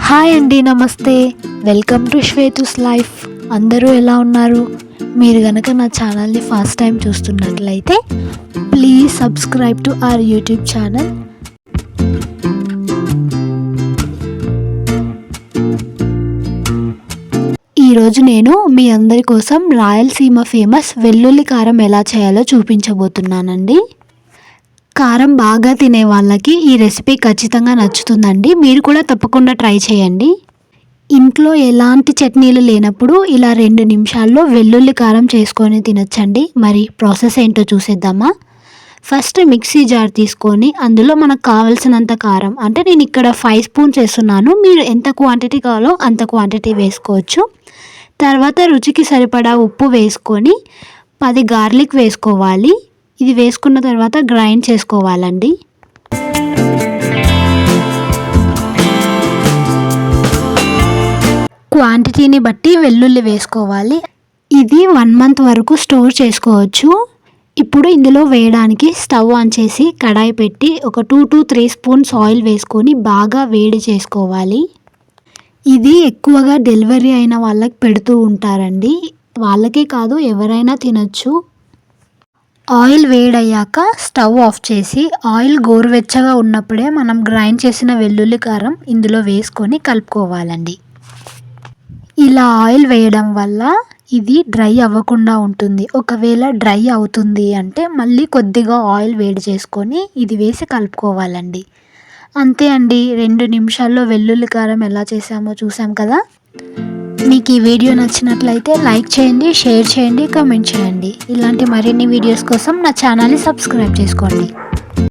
Hi అండి, నమస్తే. Welcome to Shweta's life. అందరూ ఎలా ఉన్నారు? మీరు కనుక నా ఛానల్ని ఫస్ట్ టైం చూస్తున్నట్లయితే please subscribe to our YouTube channel. ఈరోజు నేను మీ అందరి కోసం రాయలసీమ ఫేమస్ వెల్లుల్లి కారం ఎలా చేయాలో చూపించబోతున్నానండి. కారం బాగా తినే వాళ్ళకి ఈ రెసిపీ ఖచ్చితంగా నచ్చుతుందండి. మీరు కూడా తప్పకుండా ట్రై చేయండి. ఇంట్లో ఎలాంటి చట్నీలు లేనప్పుడు ఇలా 2 నిమిషాల్లో వెల్లుల్లి కారం చేసుకొని తినొచ్చండి. మరి ప్రాసెస్ ఏంటో చూసేద్దామా? ఫస్ట్ మిక్సీ జార్ తీసుకొని అందులో మనకు కావాల్సినంత కారం, అంటే నేను ఇక్కడ 5 స్పూన్స్ వేస్తున్నాను. మీరు ఎంత క్వాంటిటీ కావాలో అంత క్వాంటిటీ వేసుకోవచ్చు. తర్వాత రుచికి సరిపడా ఉప్పు వేసుకొని 10 గార్లిక్ వేసుకోవాలి. ఇది వేసుకున్న తర్వాత గ్రైండ్ చేసుకోవాలండి. క్వాంటిటీని బట్టి వెల్లుల్లి వేసుకోవాలి. ఇది 1 మంత్ వరకు స్టోర్ చేసుకోవచ్చు. ఇప్పుడు ఇందులో వేయడానికి స్టవ్ ఆన్ చేసి కడాయి పెట్టి ఒక 2 to 3 స్పూన్స్ ఆయిల్ వేసుకొని బాగా వేడి చేసుకోవాలి. ఇది ఎక్కువగా డెలివరీ అయిన వాళ్ళకి పెడుతూ ఉంటారండి. వాళ్ళకే కాదు, ఎవరైనా తినచ్చు. ఆయిల్ వేడయ్యాక స్టవ్ ఆఫ్ చేసి ఆయిల్ గోరువెచ్చగా ఉన్నప్పుడే మనం గ్రైండ్ చేసిన వెల్లుల్లి కారం ఇందులో వేసుకొని కలుపుకోవాలండి. ఇలా ఆయిల్ వేయడం వల్ల ఇది డ్రై అవ్వకుండా ఉంటుంది. ఒకవేళ డ్రై అవుతుంది అంటే మళ్ళీ కొద్దిగా ఆయిల్ వేడి చేసుకొని ఇది వేసి కలుపుకోవాలండి. అంతే అండి, 2 నిమిషాల్లో వెల్లుల్లి కారం ఎలా చేసామో చూసాం కదా. మీకు ఈ వీడియో నచ్చినట్లయితే లైక్ చేయండి, షేర్ చేయండి, కామెంట్ చేయండి. ఇలాంటి మరిన్ని వీడియోస్ కోసం నా ఛానల్ని సబ్స్క్రైబ్ చేసుకోండి.